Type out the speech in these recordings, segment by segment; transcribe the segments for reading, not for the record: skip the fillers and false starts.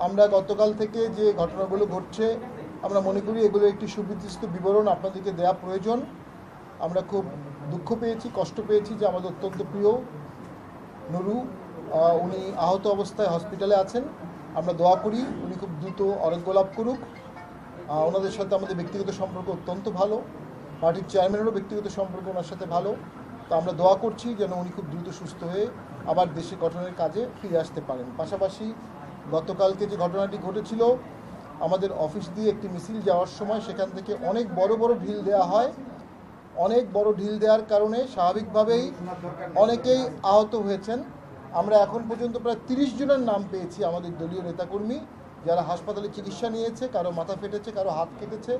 আমরা গতকাল থেকে যে ঘটনাগুলো ঘটছে আমরা মনে করি এগুলো একটি সুবিস্তৃত বিবরণ আপনাদেরকে দেওয়া প্রয়োজন। আমরা খুব দুঃখ পেয়েছি, কষ্ট পেয়েছি যে আমাদের অত্যন্ত প্রিয় নুরু উনি আহত অবস্থায় হসপিটালে আছেন। আমরা দোয়া করি উনি খুব দ্রুত আরোগ্য লাভ করুক। ওনাদের সাথে আমাদের ব্যক্তিগত সম্পর্ক অত্যন্ত ভালো, পার্টির চেয়ারম্যানেরও ব্যক্তিগত সম্পর্ক ওনার সাথে ভালো। তো আমরা দোয়া করছি যেন উনি খুব দ্রুত সুস্থ হয়ে আবার দেশে গঠনের কাজে ফিরে আসতে পারেন। পাশাপাশি গতকালকে যে ঘটনাটি ঘটেছিল, আমাদের অফিস দিয়ে একটি মিছিল যাওয়ার সময় সেখান থেকে অনেক বড় বড় ঢিল দেওয়া হয়। অনেক বড় ঢিল দেওয়ার কারণে স্বাভাবিকভাবেই অনেকেই আহত হয়েছেন। আমরা এখন পর্যন্ত প্রায় 30 জনের নাম পেয়েছি আমাদের দলীয় নেতাকর্মী যারা হাসপাতালে চিকিৎসা নিয়েছে। কারো মাথা ফেটেছে, কারো হাত কেটেছে,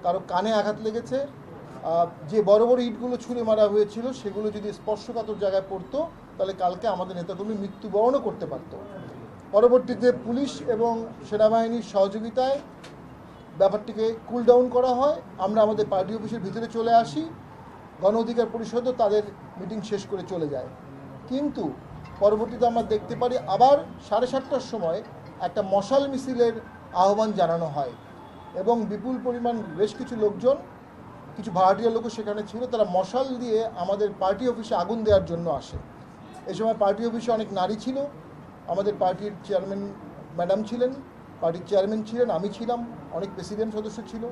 কারো কানে আঘাত লেগেছে। যে বড় বড় ইটগুলো ছুঁড়ে মারা হয়েছিল সেগুলো যদি স্পর্শকাতর জায়গায় পড়তো তাহলে কালকে আমাদের নেতাকর্মী মৃত্যুবরণও করতে পারত। পরবর্তীতে পুলিশ এবং সেনাবাহিনীর সহযোগিতায় ব্যাপারটিকে কুল ডাউন করা হয়। আমরা আমাদের পার্টি অফিসের ভিতরে চলে আসি, গণ অধিকার পরিষদও তাদের মিটিং শেষ করে চলে যায়। কিন্তু পরবর্তীতে আমরা দেখতে পারি আবার 7:30টার সময় একটা মশাল মিছিলের আহ্বান জানানো হয় এবং বিপুল পরিমাণ বেশ কিছু লোকজন, কিছু ভাড়াটিয়া লোকও সেখানে ছিল, তারা মশাল দিয়ে আমাদের পার্টি অফিসে আগুন দেওয়ার জন্য আসে। এই সময় পার্টি অফিসে অনেক নারী ছিল, আমাদের পার্টির চেয়ারম্যান ম্যাডাম ছিলেন, পার্টির চেয়ারম্যান ছিলেন, আমি ছিলাম, অনেক প্রেসিডেন্ট সদস্য ছিল,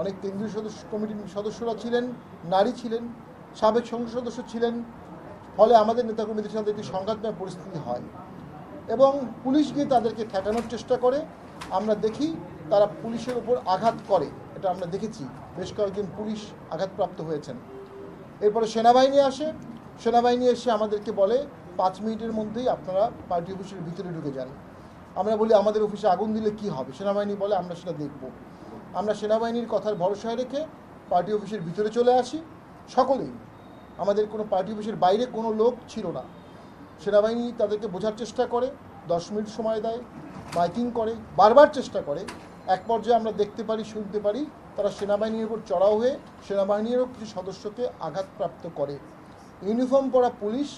অনেক কেন্দ্রীয় কমিটির সদস্যরা ছিলেন, নারী ছিলেন, সাবেক সংসদ সদস্য ছিলেন। ফলে আমাদের নেতাকর্মীদের সাথে একটি সংঘাতময় পরিস্থিতি হয় এবং পুলিশ গিয়ে তাদেরকে ঠেকানোর চেষ্টা করে। আমরা দেখি তারা পুলিশের ওপর আঘাত করে, এটা আমরা দেখেছি, বেশ কয়েকজন পুলিশ আঘাতপ্রাপ্ত হয়েছেন। এরপরে সেনাবাহিনী আসে, সেনাবাহিনী এসে আমাদেরকে বলে 5 মিনিটের মধ্যেই আপনারা পার্টি অফিসের ভিতরে ঢুকে যান। আমরা বলি আমাদের অফিসে আগুন দিলে কি হবে? সেনাবাহিনী বলে আমরা সেটা দেখব। আমরা সেনাবাহিনীর কথার ভরসায় রেখে পার্টি অফিসের ভিতরে চলে আসি, সকলেই। আমাদের কোনো পার্টি অফিসের বাইরে কোনো লোক ছিল না। সেনাবাহিনী তাদেরকে বোঝার চেষ্টা করে, 10 মিনিট সময় দেয়, মাইকিং করে, বারবার চেষ্টা করে। এক পর্যায়ে আমরা দেখতে পারি, শুনতে পারি তারা সেনাবাহিনীর উপর চড়াও হয়ে সেনাবাহিনীরও কিছু সদস্যকে আঘাতপ্রাপ্ত করে। ইউনিফর্ম পরা পুলিশ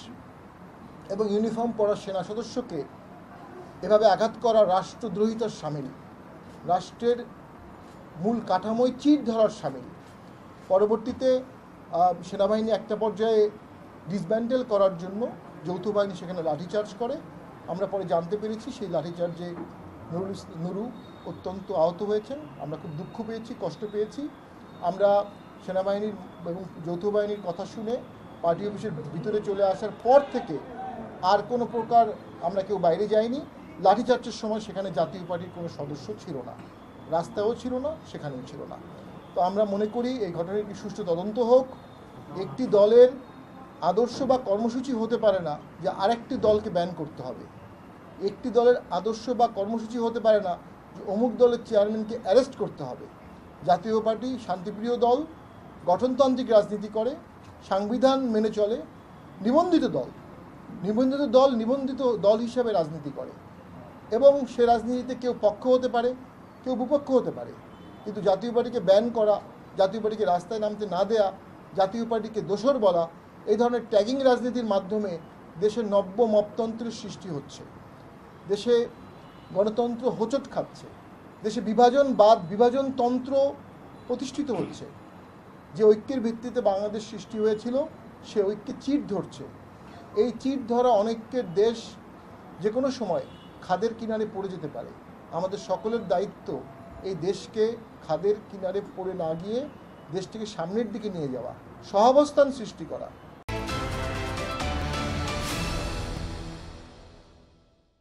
এবং ইউনিফর্ম পরা সেনা সদস্যকে এভাবে আঘাত করা রাষ্ট্রদ্রোহিতার সামিল, রাষ্ট্রের মূল কাঠামোয় চির ধরার সামিল। পরবর্তীতে সেনাবাহিনী একটা পর্যায়ে ডিসব্যান্ডেল করার জন্য যৌথ বাহিনী সেখানে লাঠিচার্জ করে। আমরা পরে জানতে পেরেছি সেই লাঠিচার্জে নুরু অত্যন্ত আহত হয়েছেন। আমরা খুব দুঃখ পেয়েছি, কষ্ট পেয়েছি। আমরা সেনাবাহিনীর এবং যৌথ বাহিনীর কথা শুনে পার্টি অফিসের ভিতরে চলে আসার পর থেকে আর কোনো প্রকার আমরা কেউ বাইরে যাইনি। লাঠিচার্জের সময় সেখানে জাতীয় পার্টির কোনো সদস্য ছিল না, রাস্তায়ও ছিল না, সেখানেও ছিল না। তো আমরা মনে করি এই ঘটনার একটি সুষ্ঠু তদন্ত হোক। একটি দলের আদর্শ বা কর্মসূচি হতে পারে না যে আরেকটি দলকে ব্যান করতে হবে। একটি দলের আদর্শ বা কর্মসূচি হতে পারে না যে অমুক দলের চেয়ারম্যানকে অ্যারেস্ট করতে হবে। জাতীয় পার্টি শান্তিপ্রিয় দল, গঠনতান্ত্রিক রাজনীতি করে, সংবিধান মেনে চলে, নিবন্ধিত দল হিসাবে রাজনীতি করে এবং সে রাজনীতিতে কেউ পক্ষ হতে পারে, কেউ বিপক্ষ হতে পারে। কিন্তু জাতীয় পার্টিকে ব্যান করা, জাতীয় পার্টিকে রাস্তায় নামতে না দেয়া, জাতীয় পার্টিকে দোসর বলা, এই ধরনের ট্যাগিং রাজনীতির মাধ্যমে দেশে নব্য মপতন্ত্রের সৃষ্টি হচ্ছে, দেশে গণতন্ত্র হোঁচট খাচ্ছে, দেশে বিভাজনতন্ত্র প্রতিষ্ঠিত হচ্ছে। যে ঐক্যের ভিত্তিতে বাংলাদেশ সৃষ্টি হয়েছিল সে ঐক্যে চির ধরছে। এই চির ধরা অনেকের দেশ যে কোনো সময় খাদের কিনারে পড়ে যেতে পারে। আমাদের সকলের দায়িত্ব এই দেশকে খাদের কিনারে পড়ে না গিয়ে দেশটিকে সামনের দিকে নিয়ে যাওয়া, সহাবস্থান সৃষ্টি করা।